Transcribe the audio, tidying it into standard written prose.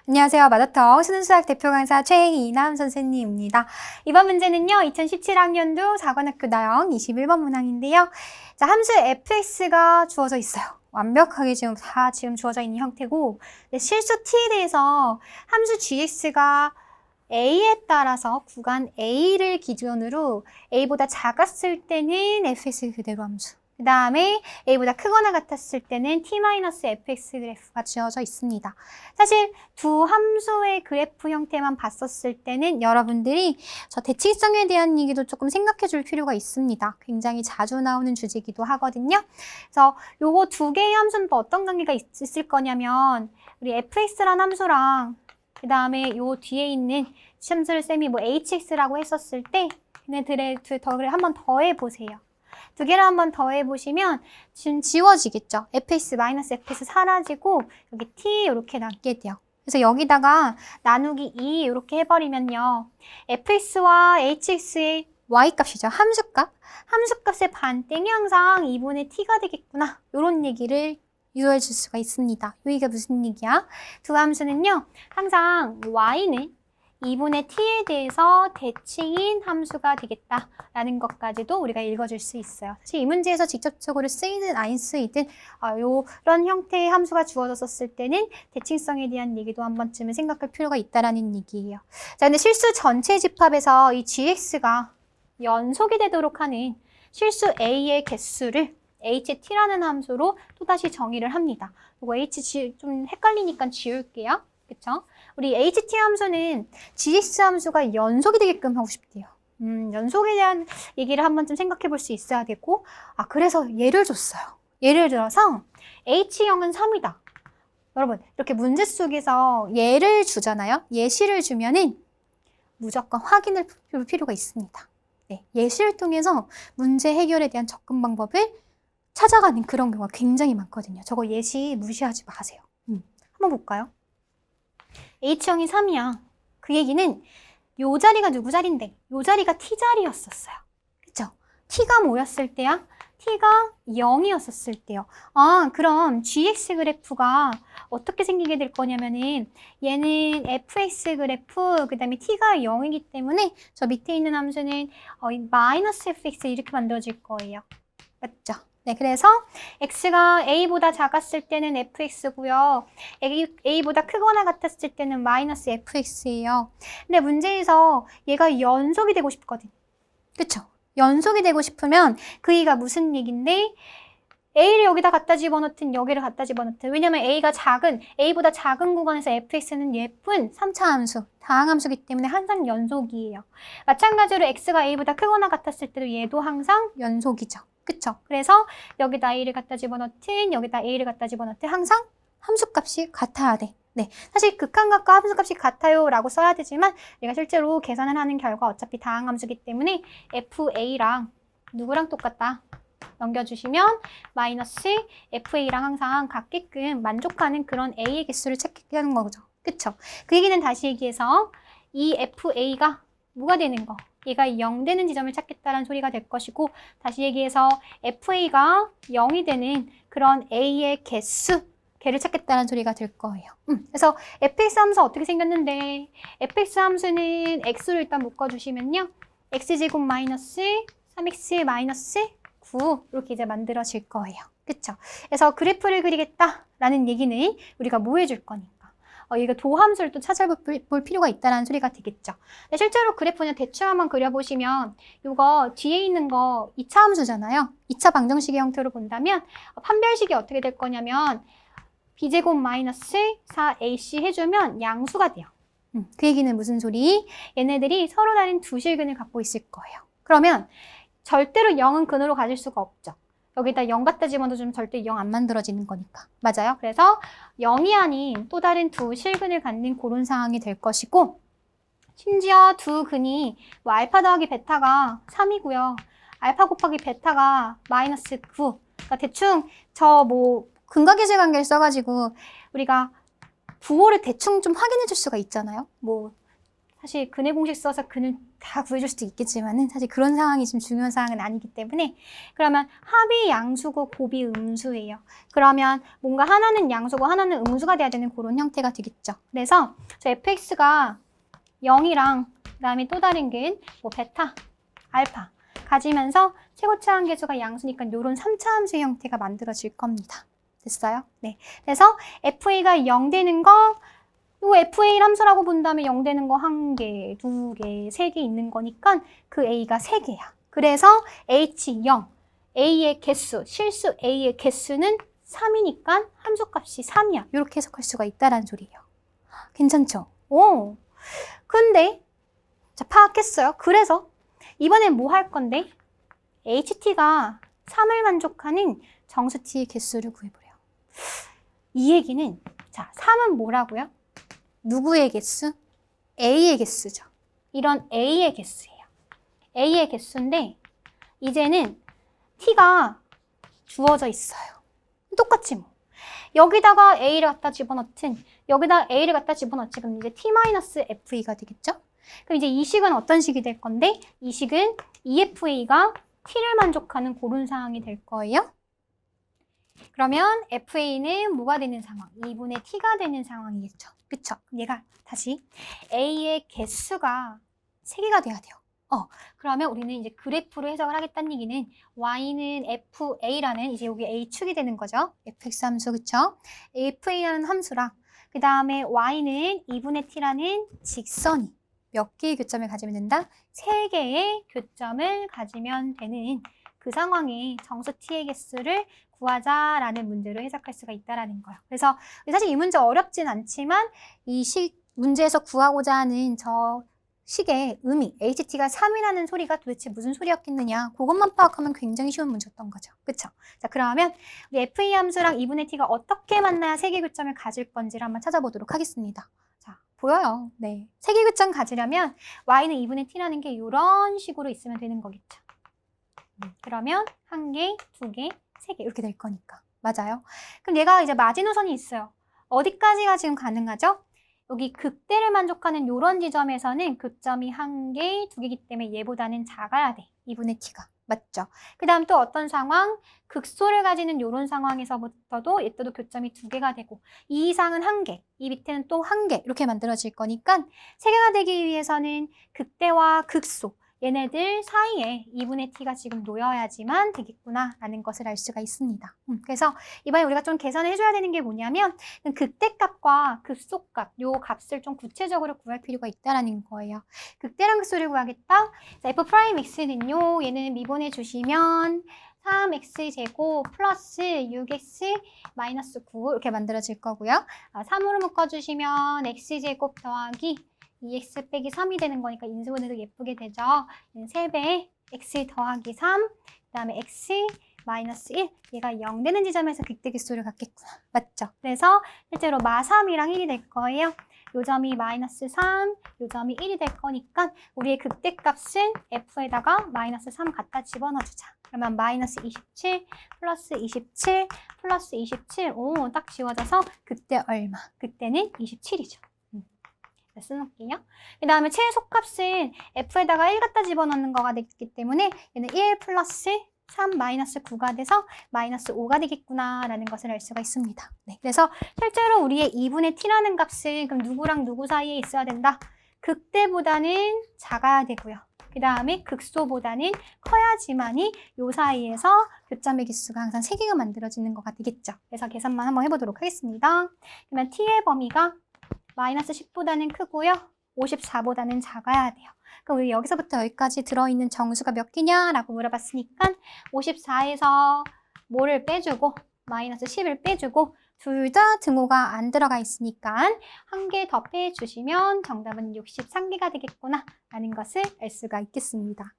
안녕하세요. 마더터 수능수학 대표 강사 최이남 선생님입니다. 이번 문제는요. 2017학년도 사관학교 나영 21번 문항인데요. 자, 함수 fx가 주어져 있어요. 완벽하게 지금 다 주어져 있는 형태고, 실수 t에 대해서 함수 gx가 a에 따라서 구간 a를 기준으로 a보다 작았을 때는 fx 그대로 함수, 그 다음에 a보다 크거나 같았을 때는 t-fx 그래프가 주어져 있습니다. 사실 두 함수의 그래프 형태만 봤었을 때는 여러분들이 저 대칭성에 대한 얘기도 조금 생각해 줄 필요가 있습니다. 굉장히 자주 나오는 주제이기도 하거든요. 그래서 요거 두 개의 함수는 또 어떤 관계가 있을 거냐면 우리 fx란 함수랑 그 다음에 요 뒤에 있는 함수를 쌤이 뭐 hx라고 했었을 때 얘네들의 덕을 한번 더해보세요. 두 개를 한번 더해보시면 지금 지워지겠죠. fx-fx 사라지고 여기 t 이렇게 남게 돼요. 그래서 여기다가 나누기 2 이렇게 해버리면요. fx와 hx의 y값이죠. 함수값의 반땡이 항상 2분의 t가 되겠구나. 이런 얘기를 유도해 줄 수가 있습니다. 여기가 무슨 얘기야? 두 함수는요. 항상 y는 2분의 t에 대해서 대칭인 함수가 되겠다라는 것까지도 우리가 읽어줄 수 있어요. 사실 이 문제에서 직접적으로 쓰이든 안 쓰이든 이런 형태의 함수가 주어졌을 때는 대칭성에 대한 얘기도 한 번쯤은 생각할 필요가 있다라는 얘기예요. 자, 근데 실수 전체 집합에서 이 gx가 연속이 되도록 하는 실수 a의 개수를 ht라는 함수로 또다시 정의를 합니다. 이거 h 좀 헷갈리니까 지울게요. 그쵸? 우리 ht 함수는 gx 함수가 연속이 되게끔 하고 싶대요. 연속에 대한 얘기를 한 번쯤 생각해 볼 수 있어야 되고, 그래서 예를 줬어요. 예를 들어서 h형은 3이다. 여러분, 이렇게 문제 속에서 예를 주잖아요. 예시를 주면은 무조건 확인을 볼 필요가 있습니다. 네, 예시를 통해서 문제 해결에 대한 접근 방법을 찾아가는 그런 경우가 굉장히 많거든요. 저거 예시 무시하지 마세요. 한번 볼까요? H형이 3이야. 그 얘기는 요 자리가 누구 자리인데? 요 자리가 T자리였었어요. 그쵸? T가 뭐였을 때야? T가 0이었었을 때요. 그럼 GX 그래프가 어떻게 생기게 될 거냐면은 얘는 fx 그래프, 그 다음에 T가 0이기 때문에 저 밑에 있는 함수는 마이너스 fx 이렇게 만들어질 거예요. 맞죠? 네, 그래서 x가 a보다 작았을 때는 fx고요. a보다 크거나 같았을 때는 마이너스 fx예요. 근데 문제에서 얘가 연속이 되고 싶거든. 그쵸? 연속이 되고 싶으면 그 얘기가 무슨 얘긴데 a를 여기다 갖다 집어넣든 여기를 갖다 집어넣든, 왜냐면 a보다 작은 구간에서 fx는 예쁜 3차 함수, 다항함수기 때문에 항상 연속이에요. 마찬가지로 x가 a보다 크거나 같았을 때도 얘도 항상 연속이죠. 그쵸? 그래서 여기다 a를 갖다 집어넣든 여기다 a를 갖다 집어넣든 항상 함수값이 같아야 돼. 네, 사실 극한값과 함수값이 같아요 라고 써야 되지만 우리가 실제로 계산을 하는 결과 어차피 다항함수기 때문에 fa랑 누구랑 똑같다? 넘겨주시면 마이너스 fa랑 항상 같게끔 만족하는 그런 a의 개수를 찾게 하는 거죠. 그쵸? 그 얘기는 다시 얘기해서 이 fa가 뭐가 되는 거? 얘가 0 되는 지점을 찾겠다는 소리가 될 것이고, 다시 얘기해서 fa가 0이 되는 그런 a의 걔를 찾겠다는 소리가 될 거예요. 그래서 fx 함수 어떻게 생겼는데, fx 함수는 x로 일단 묶어주시면요. x제곱 마이너스 3x 마이너스 9 이렇게 이제 만들어질 거예요. 그쵸? 그래서 그래프를 그리겠다라는 얘기는 우리가 뭐 해줄 거니까. 얘가 도함수를 또 찾아볼 필요가 있다는 소리가 되겠죠. 근데 실제로 그래프는 대충 한번 그려보시면 이거 뒤에 있는 거 2차 함수잖아요. 2차 방정식의 형태로 본다면 판별식이 어떻게 될 거냐면 b제곱 마이너스 4ac 해주면 양수가 돼요. 그 얘기는 무슨 소리? 얘네들이 서로 다른 두 실근을 갖고 있을 거예요. 그러면 절대로 0은 근으로 가질 수가 없죠. 여기다 0 갖다 집어넣으면 절대 0 안 만들어지는 거니까. 맞아요? 그래서 0이 아닌 또 다른 두 실근을 갖는 그런 상황이 될 것이고, 심지어 두 근이 뭐 알파 더하기 베타가 3이고요. 알파 곱하기 베타가 마이너스 9. 그러니까 대충 저 뭐 근각계수 관계를 써가지고 우리가 부호를 대충 좀 확인해 줄 수가 있잖아요. 뭐 사실 근의 공식 써서 근을 다 구해줄 수도 있겠지만은 사실 그런 상황이 지금 중요한 상황은 아니기 때문에 그러면 합이 양수고 곱이 음수예요. 그러면 뭔가 하나는 양수고 하나는 음수가 돼야 되는 그런 형태가 되겠죠. 그래서 저 fx가 0이랑 그다음에 또 다른 게 뭐 베타, 알파 가지면서 최고차 한계수가 양수니까 이런 3차 함수의 형태가 만들어질 겁니다. 됐어요? 네. 그래서 FA가 0 되는 거, 요 FA 함수라고 본다면 0 되는 거 1개, 2개, 3개 있는 거니까 그 A가 3개야. 그래서 H0, A의 개수, 실수 A의 개수는 3이니까 함수값이 3이야. 이렇게 해석할 수가 있다라는 소리예요. 괜찮죠? 오. 근데 자, 파악했어요. 그래서 이번엔 뭐 할 건데? HT가 3을 만족하는 정수 T의 개수를 구해보래요. 이 얘기는 자, 3은 뭐라고요? 누구의 개수? A의 개수죠. 이런 A의 개수예요. A의 개수인데 이제는 T가 주어져 있어요. 똑같지 뭐. 여기다가 A를 갖다 집어넣든 여기다 A를 갖다 집어넣지. 그럼 이제 T-FA가 되겠죠? 그럼 이제 이 식은 어떤 식이 될 건데 이 식은 EFA가 T를 만족하는 그런 상황이 될 거예요. 그러면 FA는 뭐가 되는 상황? 2분의 T가 되는 상황이겠죠. 그쵸? 얘가 다시 A의 개수가 3개가 돼야 돼요. 그러면 우리는 이제 그래프로 해석을 하겠다는 얘기는 Y는 FA라는 이제 여기 A축이 되는 거죠. fx 함수, 그쵸? FA라는 함수랑 그 다음에 Y는 2분의 T라는 직선이 몇 개의 교점을 가지면 된다? 3개의 교점을 가지면 되는 그 상황에 정수 T의 개수를 구하자라는 문제로 해석할 수가 있다라는 거예요. 그래서 사실 이 문제 어렵진 않지만 이 문제에서 구하고자 하는 저 식의 의미, HT가 3이라는 소리가 도대체 무슨 소리였겠느냐, 그것만 파악하면 굉장히 쉬운 문제였던 거죠. 그쵸? 자, 그러면 우리 FA 함수랑 2분의 T가 어떻게 만나야 3개 교점을 가질 건지를 한번 찾아보도록 하겠습니다. 자, 보여요. 네. 3개 교점 가지려면 Y는 2분의 T라는 게 이런 식으로 있으면 되는 거겠죠. 그러면 1개, 2개, 3개 이렇게 될 거니까. 맞아요. 그럼 얘가 이제 마지노선이 있어요. 어디까지가 지금 가능하죠? 여기 극대를 만족하는 이런 지점에서는 교점이 1개, 2개이기 때문에 얘보다는 작아야 돼. 2분의 T가. 맞죠? 그 다음 또 어떤 상황? 극소를 가지는 이런 상황에서부터도 얘 또도 교점이 2개가 되고 이 이상은 1개, 이 밑에는 또 1개 이렇게 만들어질 거니까 3개가 되기 위해서는 극대와 극소 얘네들 사이에 2분의 T가 지금 놓여야지만 되겠구나 라는 것을 알 수가 있습니다. 그래서 이번에 우리가 좀 계산을 해줘야 되는 게 뭐냐면 극대값과 극소값 요 값을 좀 구체적으로 구할 필요가 있다는 거예요. 극대랑 극소를 구하겠다. 자, F'X는요. 얘는 미분해 주시면 3x제곱 플러스 6x 마이너스 9 이렇게 만들어질 거고요. 3으로 묶어주시면 x제곱 더하기 2x 빼기 3이 되는 거니까 인수분해도 예쁘게 되죠. 3배에 x 더하기 3, 그 다음에 x 마이너스 1. 얘가 0 되는 지점에서 극대개수를 갖겠구나. 맞죠? 그래서 실제로 마3이랑 1이 될 거예요. 요 점이 마이너스 3, 요 점이 1이 될 거니까 우리의 극대값은 f에다가 마이너스 3 갖다 집어넣어주자. 그러면 마이너스 27 플러스 27 플러스 27. 오, 딱 지워져서 그때 얼마? 그때는 27이죠. 써놓을게요. 그 다음에 최소값은 f에다가 1 갖다 집어넣는 거가 됐기 때문에 얘는 1 플러스 3 마이너스 9가 돼서 마이너스 5가 되겠구나 라는 것을 알 수가 있습니다. 네, 그래서 실제로 우리의 2분의 t라는 값은 그럼 누구랑 누구 사이에 있어야 된다? 극대보다는 작아야 되고요. 그 다음에 극소보다는 커야지만이 요 사이에서 교점의 개수가 항상 3개가 만들어지는 거가 되겠죠. 그래서 계산만 한번 해보도록 하겠습니다. 그러면 t의 범위가 마이너스 10보다는 크고요. 54보다는 작아야 돼요. 그럼 우리 여기서부터 여기까지 들어있는 정수가 몇 개냐라고 물어봤으니까 54에서 뭐를 빼주고 마이너스 10을 빼주고 둘 다 등호가 안 들어가 있으니까 1개 더 빼주시면 정답은 63개가 되겠구나 라는 것을 알 수가 있겠습니다.